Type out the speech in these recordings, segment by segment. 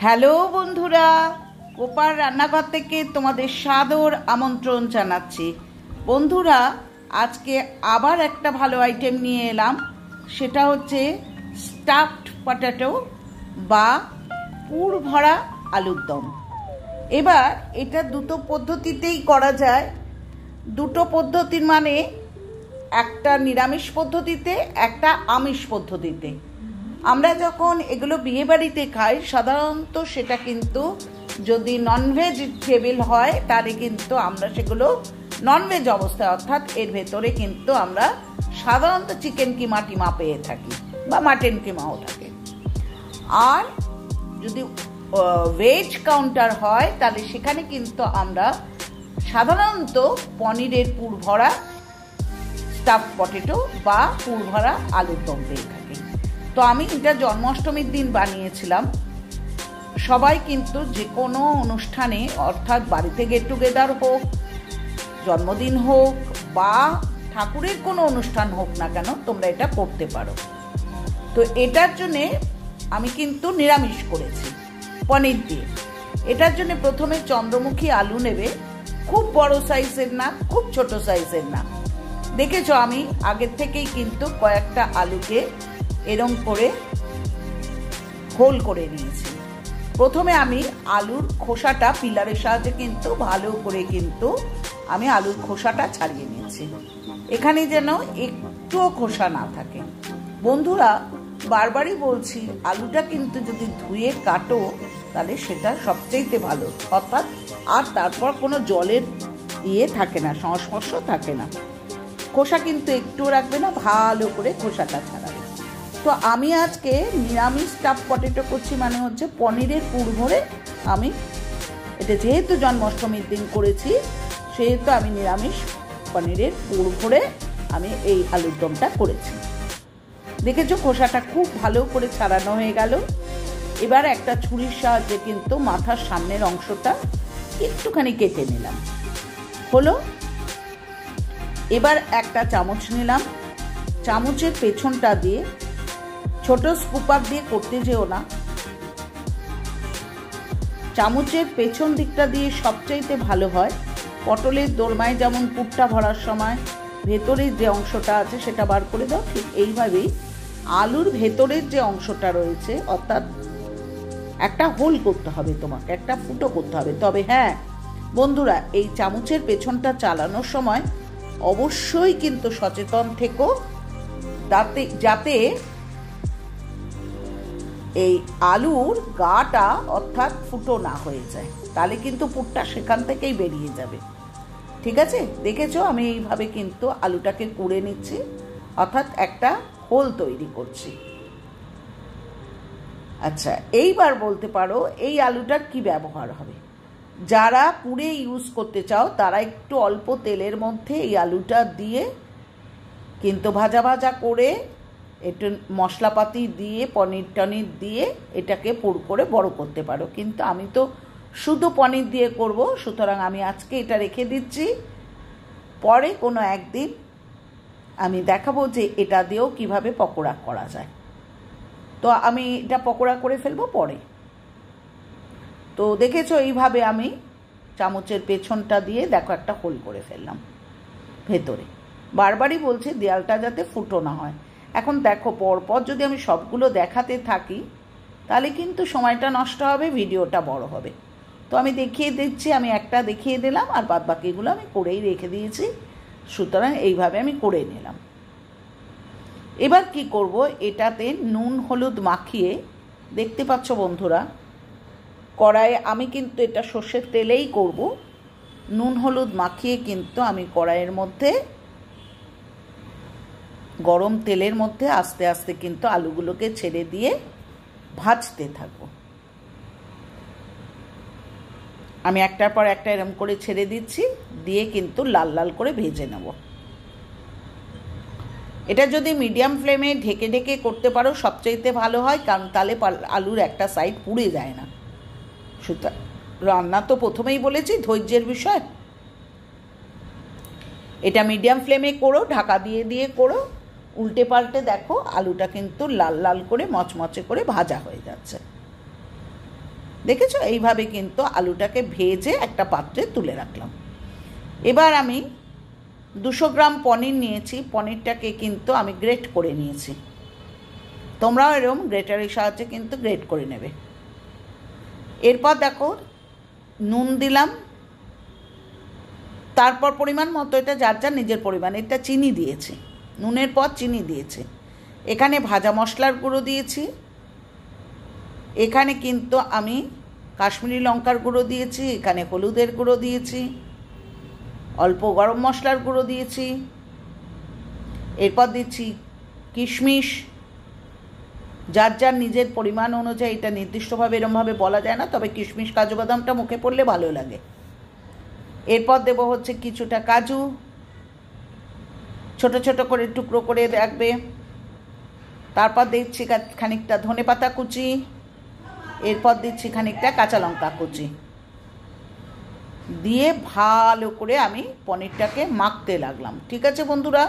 Hello বন্ধুরা, কোপার রান্নাঘর থেকে তোমাদের সাদর আমন্ত্রণ জানাচ্ছি। বন্ধুরা, আজকে আবার একটা ভালো আইটেম নিয়ে এলাম। সেটা হচ্ছে স্টাফড পটেটো বা পুর ভরা আলুর দম। এবার এটা দুটো পদ্ধতিতেই করা যায়। দুটো পদ্ধতির মানে একটা নিরামিষ পদ্ধতিতে, একটা আমিষ পদ্ধতিতে। আমরা যখন এগুলো বিয়ে বাড়িতে খাই সাধারণত সেটা কিন্তু যদি ননভেজ টেবিল হয় তাহলে কিন্তু আমরা সেগুলো ননভেজ অবস্থায়, অর্থাৎ এর ভেতরে কিন্তু আমরা সাধারণত চিকেন কিমা টিমা পেয়ে থাকি বা মাটন কিমাও থাকে। আর যদি ভেজ কাউন্টার হয় তাহলে সেখানে কিন্তু আমরা সাধারণত পনিরের পুর ভরা স্টাফ পটেটো বা পুর ভরা আলুর দম পেয়ে থাকি। তো আমি এটা জন্মাষ্টমীর দিন বানিয়েছিলাম। সবাই কিন্তু যে কোনো অনুষ্ঠানে, অর্থাৎ বাড়িতে গেট টুগেদার হোক, জন্মদিন হোক বা ঠাকুরের কোনো অনুষ্ঠান হোক না কেন, তোমরা এটা করতে পারো। তো এটার জন্যে আমি কিন্তু নিরামিষ করেছি পনির দিয়ে। এটার জন্য প্রথমে চন্দ্রমুখী আলু নেবে, খুব বড় সাইজের না, খুব ছোট সাইজের না। দেখেছো আমি আগের থেকেই কিন্তু কয়েকটা আলুকে এরম করে হোল করে নিয়েছি। প্রথমে আমি আলুর খোসাটা পিলারের সাহায্যে কিন্তু ভালো করে কিন্তু আমি আলুর খোসাটা ছাড়িয়ে নিয়েছি, এখানে যেন একটুও খোসা না থাকে। বন্ধুরা, বারবারই বলছি, আলুটা কিন্তু যদি ধুয়ে কাটো তাহলে সেটা সবচেয়ে ভালো, অর্থাৎ আর তারপর কোনো জলের থাকে না, সংস্পর্শ থাকে না। খোসা কিন্তু একটুও রাখবে না, ভালো করে খোসাটা ছাড়াবে। তো আমি আজকে নিরামিষ স্টাফ পটেটো করছি, মানে হচ্ছে পনিরের পুর ভরে। আমি এটা যেহেতু জন্মাষ্টমীর দিন করেছি সেহেতু আমি নিরামিষ পনিরের পুর ভরে আমি এই আলুর দমটা করেছি। দেখেছো খোসাটা খুব ভালো করে ছাড়ানো হয়ে গেল। এবার একটা ছুরির সাহায্যে কিন্তু মাথার সামনের অংশটা একটুখানি কেটে নিলাম, হলো। এবার একটা চামচ নিলাম, চামচের পেছনটা দিয়ে, ছোট স্কুপার দিয়ে করতে যেও না, চামচের পেছন দিকটা দিয়ে সবচাইতে ভালো হয়। পটলের দোরমায় যেমন পুরটা ভরার সময় ভেতরের যে অংশটা আছে সেটা বার করে দাও, ঠিক এইভাবেই আলুর ভেতরের যে অংশটা রয়েছে, অর্থাৎ একটা হোল করতে হবে তোমাকে, একটা ফুটো করতে হবে। তবে হ্যাঁ বন্ধুরা, এই চামচের পেছনটা চালানোর সময় অবশ্যই কিন্তু সচেতন থেকো যাতে এই আলুর গাটা অর্থাৎ ফুটো না হয়ে যায়, তাহলে কিন্তু পুরটা সেখান থেকেই বেরিয়ে যাবে। ঠিক আছে, দেখেছো আমি এইভাবে কিন্তু আলুটাকে কুড়ে নিচ্ছি, অর্থাৎ একটা হোল তৈরি করছি। আচ্ছা, এইবার বলতে পারো এই আলুটার কি ব্যবহার হবে। যারা পুরে ইউজ করতে চাও তারা একটু অল্প তেলের মধ্যে এই আলুটা দিয়ে কিন্তু ভাজা ভাজা করে একটু মশলাপাতি দিয়ে পনির টনির দিয়ে এটাকে পুর করে বড় করতে পারো। কিন্তু আমি তো শুধু পনির দিয়ে করব, সুতরাং আমি আজকে এটা রেখে দিচ্ছি। পরে কোনো একদিন আমি দেখাবো যে এটা দিয়েও কিভাবে পকোড়া করা যায়। তো আমি এটা পকোড়া করে ফেলবো পরে। তো দেখেছো এইভাবে আমি চামচের পেছনটা দিয়ে দেখো একটা হোল করে ফেললাম ভেতরে। বারবারই বলছি দেয়ালটা যাতে ফুটো না হয়। এখন দেখো পরপর যদি আমি সবগুলো দেখাতে থাকি তাহলে কিন্তু সময়টা নষ্ট হবে, ভিডিওটা বড় হবে। তো আমি দেখিয়ে দিচ্ছি, আমি একটা দেখিয়ে দিলাম আর বাদ বাকিগুলো আমি করেই রেখে দিয়েছি, সুতরাং এইভাবে আমি করে নিলাম। এবার কি করব, এটাতে নুন হলুদ মাখিয়ে, দেখতে পাচ্ছ বন্ধুরা কড়াইয়ে আমি কিন্তু এটা সর্ষের তেলেই করব, নুন হলুদ মাখিয়ে কিন্তু আমি কড়াইয়ের মধ্যে গরম তেলের মধ্যে আস্তে আস্তে কিন্তু আলুগুলোকে ছেড়ে দিয়ে ভাজতে থাকবো। আমি একটার পর একটা এরম করে ছেড়ে দিচ্ছি, দিয়ে কিন্তু লাল লাল করে ভেজে নেব। এটা যদি মিডিয়াম ফ্লেমে ঢেকে ঢেকে করতে পারো সবচাইতে ভালো হয়, কারণ তাহলে আলুর একটা সাইড পুড়ে যায় না। সুতরাং রান্না তো প্রথমেই বলেছি ধৈর্যের বিষয়। এটা মিডিয়াম ফ্লেমে করো, ঢাকা দিয়ে দিয়ে করো, উল্টে পাল্টে দেখো আলুটা কিন্তু লাল লাল করে মচমচে করে ভাজা হয়ে যাচ্ছে। দেখেছো, এইভাবে কিন্তু আলুটাকে ভেজে একটা পাত্রে তুলে রাখলাম। এবার আমি 200 গ্রাম পনির নিয়েছি। পনিরটাকে কিন্তু আমি গ্রেট করে নিয়েছি। তোমরাও এরকম গ্রেটারের সাহায্যে কিন্তু গ্রেট করে নেবে। এরপর দেখো নুন দিলাম, তারপর পরিমাণ মতো, এটা যার যার নিজের পরিমাণ, এটা চিনি দিয়েছি, নুনের পর চিনি দিয়েছি। এখানে ভাজা মশলার গুঁড়ো দিয়েছি, এখানে কিন্তু আমি কাশ্মীরি লঙ্কার গুঁড়ো দিয়েছি, এখানে হলুদের গুঁড়ো দিয়েছি, অল্প গরম মশলার গুঁড়ো দিয়েছি। এরপর দিচ্ছি কিশমিশ, যার যার নিজের পরিমাণ অনুযায়ী, এটা নির্দিষ্টভাবে এরমভাবে বলা যায় না, তবে কিশমিশ কাজু বাদামটা মুখে পড়লে ভালো লাগে। এরপর দেব হচ্ছে কিছুটা কাজু, ছোট ছোট করে টুকরো করে রাখবে। তারপর দিচ্ছি খানিকটা ধনেপাতা কুচি, এরপর দিচ্ছি খানিকটা কাঁচা লঙ্কা কুচি, দিয়ে ভালো করে আমি পনিরটাকে মাখতে লাগলাম। ঠিক আছে বন্ধুরা,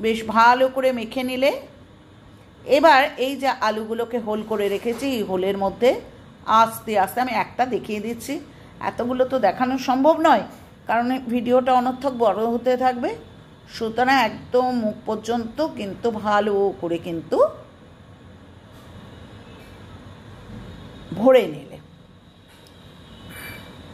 বেশ ভালো করে মেখে নিলে এবার এই যে আলুগুলোকে হোল করে রেখেছি, এই হোলের মধ্যে আস্তে আস্তে আমি একটা দেখিয়ে দিচ্ছি। এতগুলো তো দেখানো সম্ভব নয়, কারণ ভিডিওটা অনর্থক বড় হতে থাকবে। সুতরাং একদম মুখ পর্যন্ত কিন্তু ভালো করে কিন্তু ভরে নিলে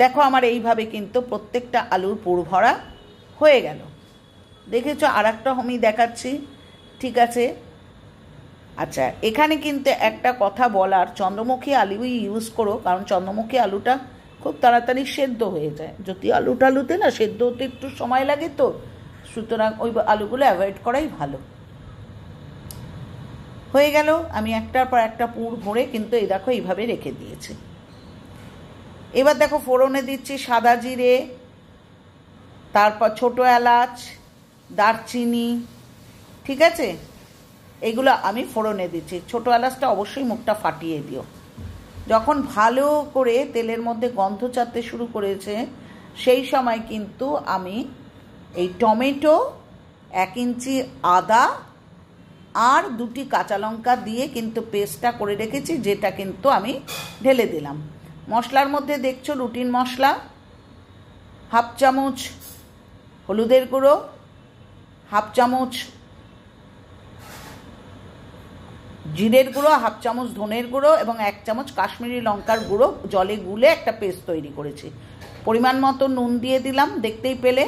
দেখো আমার এইভাবে কিন্তু প্রত্যেকটা আলুর পুর ভরা হয়ে গেল। দেখেছো, আর একটা আমি দেখাচ্ছি। ঠিক আছে, আচ্ছা এখানে কিন্তু একটা কথা বলার, চন্দ্রমুখী আলুই ইউজ করো, কারণ চন্দ্রমুখী আলুটা খুব তাড়াতাড়ি সেদ্ধ হয়ে যায়। যদি আলুতে না সেদ্ধ হতে একটু সময় লাগে, তো সুতরাং ওই আলুগুলো অ্যাভয়েড করাই ভালো। হয়ে গেল, আমি একটার পর একটা পুর ভরে কিন্তু এই দেখো এইভাবে রেখে দিয়েছি। এবার দেখো ফোড়নে দিচ্ছি সাদা জিরে, তারপর ছোটো এলাচ, দারচিনি। ঠিক আছে, এগুলো আমি ফোড়নে দিচ্ছি। ছোটো এলাচটা অবশ্যই মুখটা ফাটিয়ে দিও। যখন ভালো করে তেলের মধ্যে গন্ধ ছাড়তে শুরু করেছে, সেই সময় কিন্তু আমি এই টমেটো, 1 ইঞ্চি আদা আর 2টি কাঁচা লঙ্কা দিয়ে কিন্তু পেস্টটা করে রেখেছি, যেটা কিন্তু আমি ঢেলে দিলাম। মশলার মধ্যে দেখছো রুটিন মশলা, 1/2 চামচ হলুদের গুঁড়ো, 1/2 চামচ জিরের গুঁড়ো, 1/2 চামচ ধনের গুঁড়ো এবং 1 চামচ কাশ্মীরি লঙ্কার গুঁড়ো জলে গুলে একটা পেস্ট তৈরি করেছি। পরিমাণ মতো নুন দিয়ে দিলাম, দেখতেই পেলে।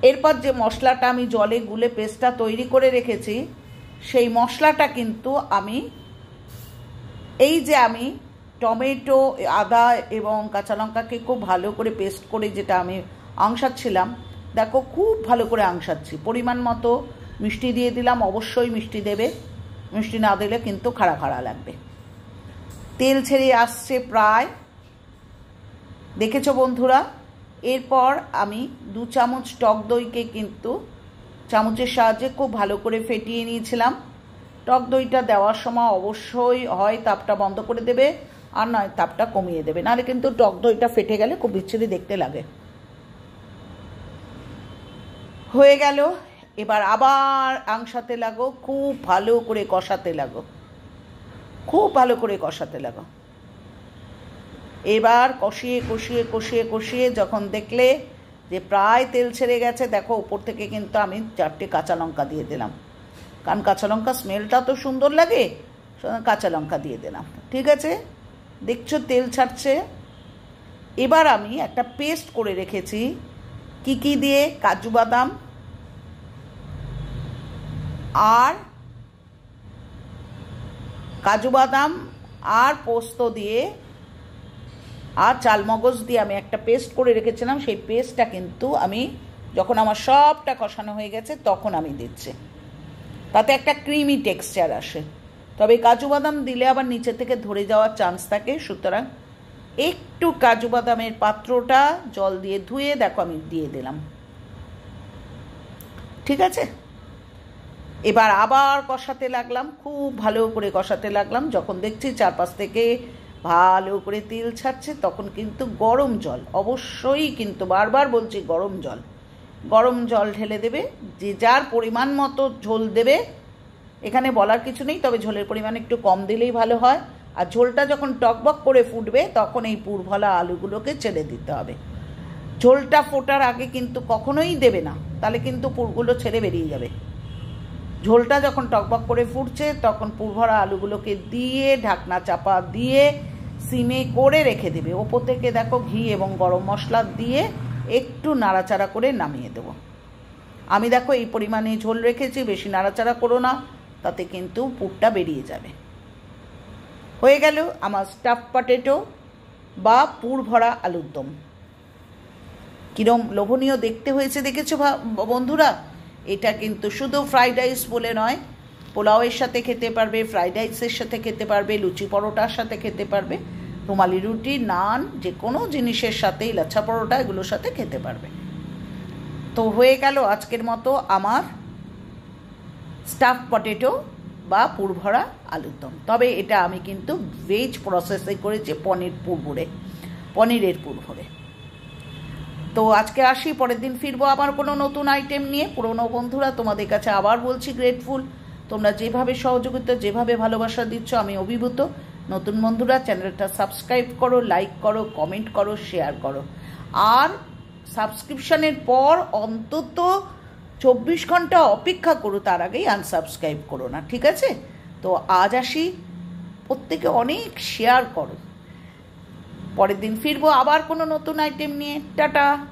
এরপর যে মশলাটা আমি জলে গুলে পেস্টটা তৈরি করে রেখেছি, সেই মশলাটা কিন্তু আমি এই যে আমি টমেটো, আদা এবং কাঁচা লঙ্কাকে খুব ভালো করে পেস্ট করে যেটা আমি আংশাচ্ছিলাম, দেখো খুব ভালো করে আংশাচ্ছি। পরিমাণ মতো মিষ্টি দিয়ে দিলাম, অবশ্যই মিষ্টি দেবে, মিষ্টি না দিলে কিন্তু খাড়া খাড়া লাগবে। তেল ছেড়ে আসছে প্রায়, দেখেছো বন্ধুরা। এরপর আমি 2 চামচ টক দইকে কিন্তু চামচের সাহায্যে খুব ভালো করে ফেটিয়ে নিয়েছিলাম। টক দইটা দেওয়ার সময় অবশ্যই হয় তাপটা বন্ধ করে দেবে, আর নয় তাপটা কমিয়ে দেবে, নাহলে কিন্তু টক দইটা ফেটে গেলে খুব বিচ্ছিরি দেখতে লাগে। হয়ে গেল, এবার আবার আংশাতে লাগো, খুব ভালো করে কষাতে লাগো, খুব ভালো করে কষাতে লাগো। এবার কষিয়ে কষিয়ে কষিয়ে কষিয়ে যখন দেখলে যে প্রায় তেল ছেড়ে গেছে, দেখো উপর থেকে কিন্তু আমি 4টে কাঁচা লঙ্কা দিয়ে দিলাম, কারণ কাঁচা লঙ্কা স্মেলটা তো সুন্দর লাগে, কাঁচা লঙ্কা দিয়ে দিলাম। ঠিক আছে, দেখছো তেল ছাড়ছে। এবার আমি একটা পেস্ট করে রেখেছি, কি দিয়ে, কাজু বাদাম আর পোস্ত দিয়ে আর চালমগজ দিয়ে আমি একটা পেস্ট করে রেখেছিলাম। সেই পেস্টটা কিন্তু আমি যখন আমার সবটা কষানো হয়ে গেছে তখন আমি দিচ্ছি, তাতে একটা ক্রিমি টেক্সচার আসে। তবে কাজু বাদাম দিলে আবার নিচে থেকে ধরে যাওয়ার চান্স থাকে, সুতরাং একটু কাজু বাদামের পাত্রটা জল দিয়ে ধুয়ে দেখো আমি দিয়ে দিলাম। ঠিক আছে, এবার আবার কষাতে লাগলাম, খুব ভালো করে কষাতে লাগলাম। যখন দেখছি চারপাশ থেকে ভালো করে তেল ছাড়ছে, তখন কিন্তু গরম জল, অবশ্যই কিন্তু বারবার বলছি গরম জল ঢেলে দেবে। যে যার পরিমাণ মতো ঝোল দেবে, এখানে বলার কিছু নেই, তবে ঝোলের পরিমাণ একটু কম দিলেই ভালো হয়। আর ঝোলটা যখন টকবক করে ফুটবে তখন এই পুরভরা আলুগুলোকে ছেড়ে দিতে হবে। ঝোলটা ফোটার আগে কিন্তু কখনোই দেবে না, তাহলে কিন্তু পুরগুলো ছেড়ে বেরিয়ে যাবে। ঝোলটা যখন টকবক করে ফুটছে তখন পুরভরা আলুগুলোকে দিয়ে ঢাকনা চাপা দিয়ে সিমে করে রেখে দেবে। ওপর থেকে দেখো ঘি এবং গরম মশলা দিয়ে একটু নাড়াচাড়া করে নামিয়ে দেবো। আমি দেখো এই পরিমাণে ঝোল রেখেছি, বেশি নাড়াচাড়া করো না, তাতে কিন্তু পুরটা বেরিয়ে যাবে। হয়ে গেল আমার স্টাফ পটেটো বা পুর ভরা আলুর দম। কিরম লোভনীয় দেখতে হয়েছে দেখেছো বন্ধুরা? এটা কিন্তু শুধু ফ্রাইড রাইস বলে নয়, পোলাওয়ের সাথে খেতে পারবে, ফ্রাইড রাইসের সাথে খেতে পারবে, লুচি পরোটার সাথে খেতে পারবে, রুমালি রুটি, নান, যে কোনো জিনিসের সাথেই, লাচ্ছা পরোটা, এগুলোর সাথে খেতে পারবে। তো হয়ে গেল আজকের মতো আমার স্টাফ পটেটো বা পুর ভরা আলুর দম। তবে এটা আমি কিন্তু ভেজ প্রসেসে করেছি, পনিরের পুর ভরে। তো আজকে আসি, পরের দিন ফিরবো আবার কোনো নতুন আইটেম নিয়ে। পুরনো বন্ধুরা, তোমাদের কাছে আবার বলছি গ্রেটফুল, তোমরা যেভাবে সহযোগিতা, যেভাবে ভালোবাসা দিচ্ছ আমি অভিভূত। নতুন বন্ধুরা চ্যানেলটা সাবস্ক্রাইব করো, লাইক করো, কমেন্ট করো, শেয়ার করো। আর সাবস্ক্রিপশনের পর অন্তত 24 ঘন্টা অপেক্ষা করো, তার আগেই আনসাবস্ক্রাইব করো না, ঠিক আছে? তো আজ আসি, প্রত্যেকে অনেক শেয়ার করো। পরের দিন ফিরবো আবার কোনো নতুন আইটেম নিয়ে। টাটা।